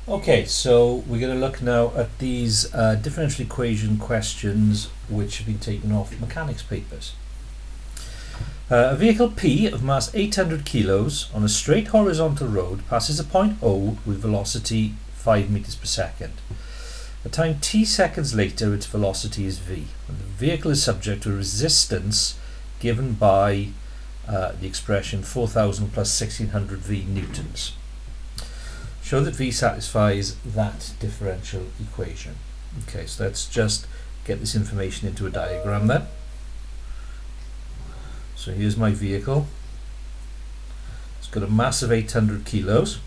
Okay, so we're going to look now at these differential equation questions which have been taken off mechanics papers. A vehicle P of mass 800 kilos on a straight horizontal road passes a point O with velocity 5 meters per second. At time t seconds later, its velocity is v. And the vehicle is subject to a resistance given by the expression 4,000 plus 1,600 v newtons. Show that v satisfies that differential equation. Okay, so let's just get this information into a diagram then. So here's my vehicle. It's got a mass of 800 kilos.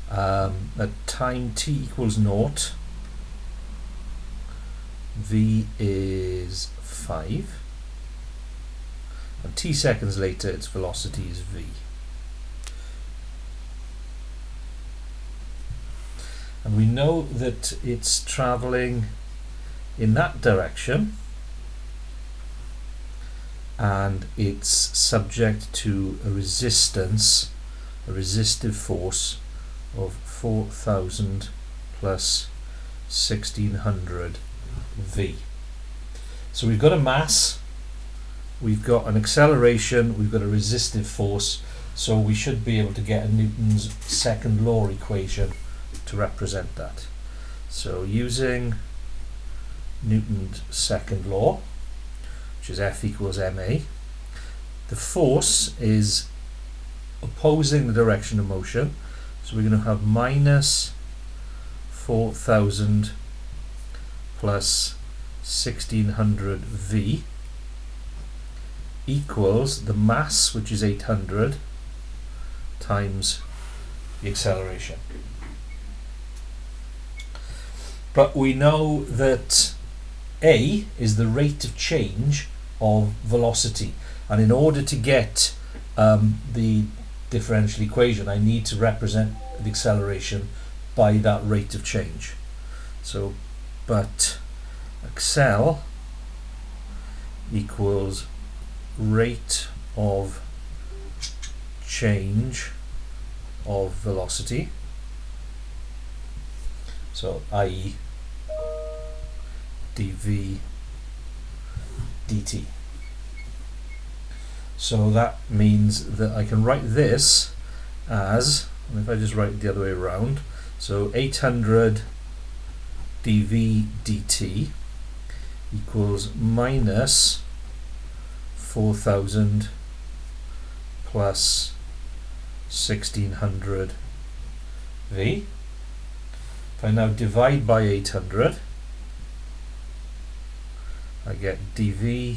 At time t equals 0, v is 5. And t seconds later, its velocity is v. And we know that it's travelling in that direction and it's subject to a resistance, a resistive force of 4,000 plus 1,600 v. So we've got a mass, we've got an acceleration, we've got a resistive force, so we should be able to get a Newton's second law equation to represent that. So using Newton's second law, which is F equals ma, the force is opposing the direction of motion, so we're going to have minus 4,000 plus 1,600 v equals the mass, which is 800, times the acceleration. But we know that a is the rate of change of velocity, and in order to get the differential equation, I need to represent the acceleration by that rate of change. So, but accel equals rate of change of velocity, so i.e. dv dt. So that means that I can write this as, and if I just write it the other way around, so 800 dv dt equals minus 4,000 plus 1,600 v. If I now divide by 800, I get dv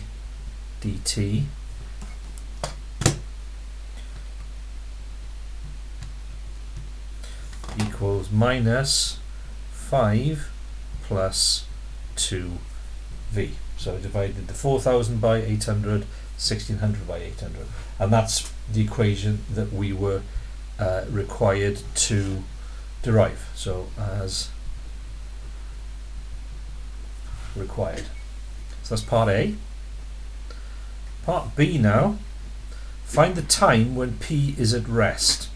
dt equals minus 5 plus 2v. So I divided the 4,000 by 800, 1,600 by 800, and that's the equation that we were required to derive. So as required. So that's part A. Part B now. Find the time when P is at rest.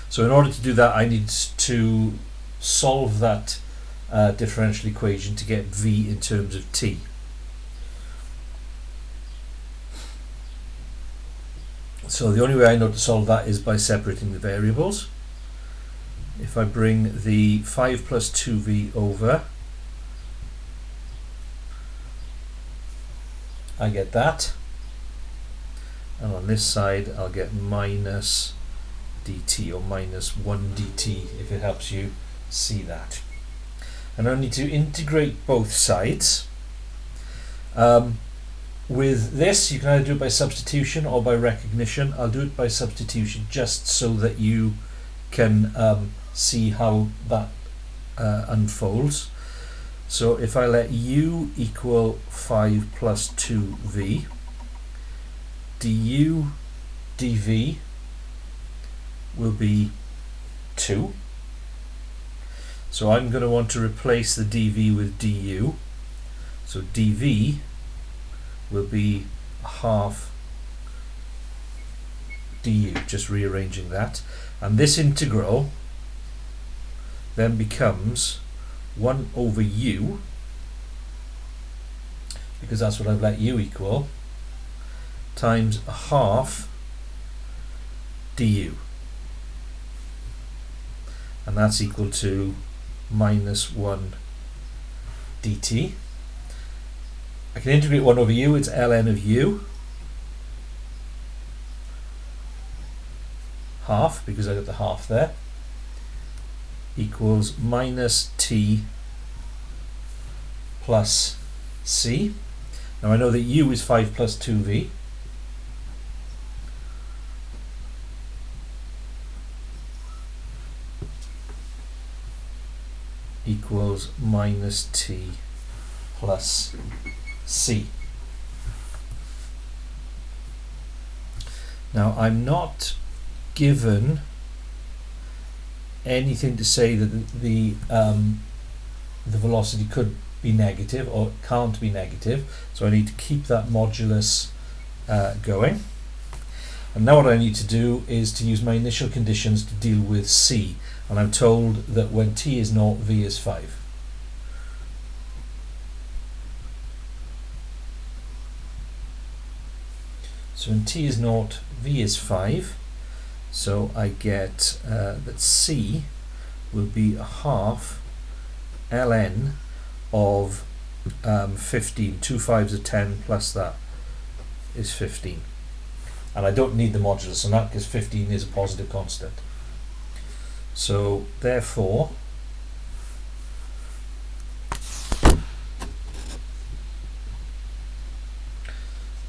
So in order to do that, I need to solve that differential equation to get V in terms of T. So the only way I know to solve that is by separating the variables. If I bring the 5 plus 2v over, I get that, and on this side I'll get minus dt, or minus 1 dt, if it helps you see that. And I need to integrate both sides. With this, you can either do it by substitution or by recognition. I'll do it by substitution just so that you can see how that unfolds. So if I let u equal 5 plus 2v, du dv will be 2. So I'm going to want to replace the dv with du. So dv will be half du, just rearranging that. And this integral then becomes 1 over u, because that's what I've let u equal, times a half du. And that's equal to minus 1 dt. I can integrate 1 over u, it's ln of u, half, because I got the half there, equals minus t plus c. Now I know that u is 5 plus 2v, equals minus t plus c. Now I'm not given anything to say that the velocity could be negative or can't be negative, so I need to keep that modulus going. And now what I need to do is to use my initial conditions to deal with c, and I'm told that when t is 0, v is 5. So when t is 0, v is 5, so I get that c will be a half ln of 15. 2 5s are 10 plus that is 15. And I don't need the modulus on that because 15 is a positive constant. So therefore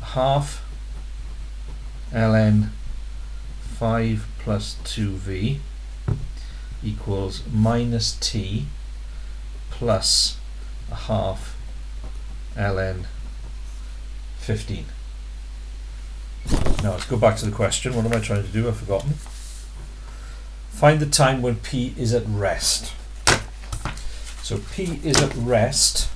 half ln 5 plus 2v equals minus t plus a half ln 15. Now let's go back to the question. What am I trying to do? I've forgotten. Find the time when P is at rest. So P is at rest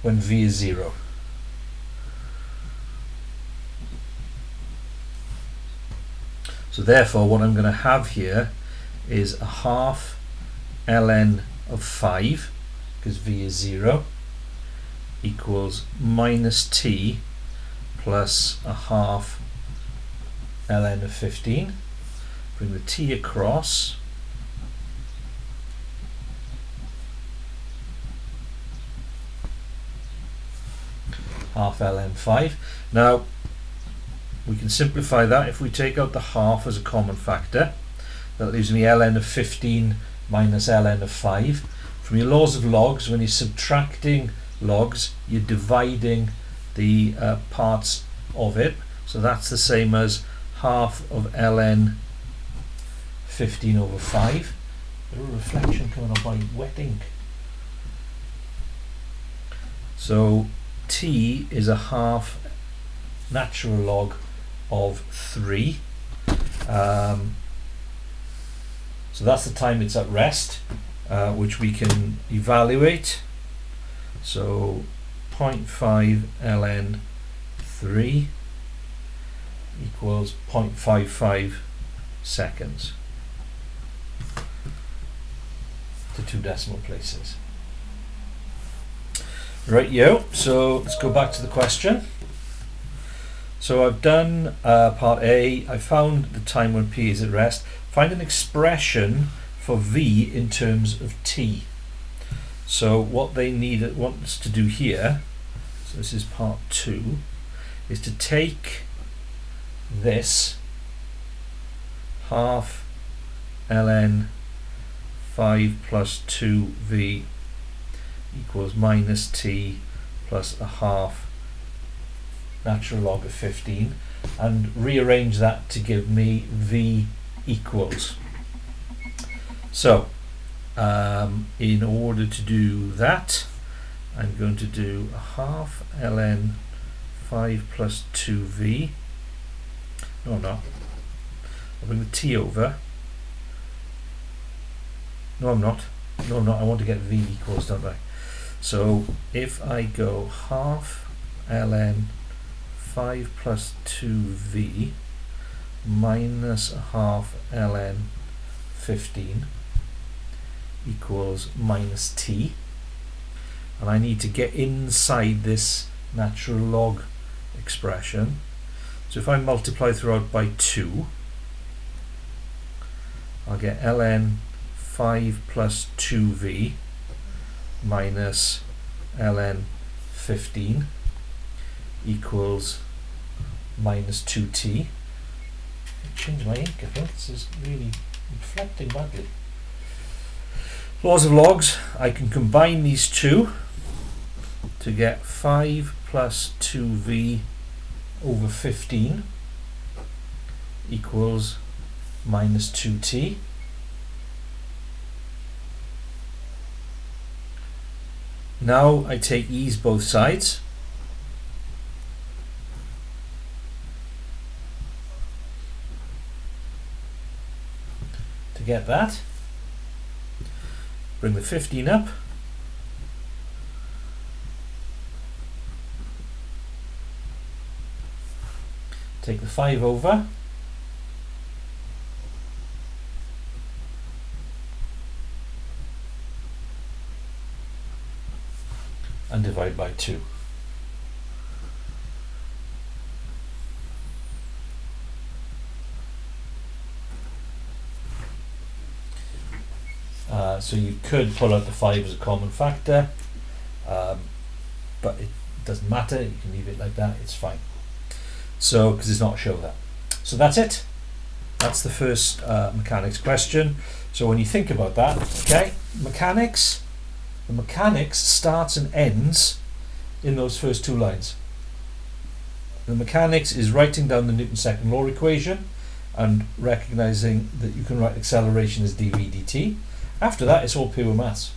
when V is 0. So therefore what I'm going to have here is a half ln of 5, because V is 0, equals minus t plus a half ln of 15. Bring the t across. Half ln 5. Now we can simplify that. If we take out the half as a common factor, that leaves me ln of 15 minus ln of 5. From your laws of logs, when you're subtracting logs, you're dividing the parts of it. So that's the same as half of ln 15 over 5. A little reflection coming off my wet ink. So t is a half natural log of 3. So that's the time it's at rest, which we can evaluate. So 0.5 ln 3 equals 0.55 seconds to 2 decimal places. Right, so let's go back to the question. So I've done part A. I found the time when P is at rest. Find an expression for V in terms of T. So what they want us to do here, so this is part 2, is to take this half ln 5 plus 2v equals minus t plus a half natural log of 15 and rearrange that to give me v equals. So in order to do that, I'm going to do a half ln 5 plus 2v. No, I'm not. I'll bring the t over. No, I'm not. No, I'm not. I want to get v equals, don't I? So if I go half ln 5 plus 2v minus half ln 15 equals minus t, and I need to get inside this natural log expression. So if I multiply throughout by 2, I'll get ln 5 plus 2v minus ln 15 equals minus 2t. Change my ink, I think this is really reflecting badly. Laws of logs, I can combine these two to get 5 plus 2v over 15 equals minus 2t. Now I take ease both sides. To get that, bring the 15 up, take the 5 over, and divide by 2. So you could pull out the 5 as a common factor, but it doesn't matter, you can leave it like that, it's fine. So, because it's not show that. So that's it. That's the first mechanics question. So when you think about that, okay, mechanics, the mechanics starts and ends in those first two lines. The mechanics is writing down the Newton's second law equation and recognizing that you can write acceleration as dv dt. After that, it's all pure maths.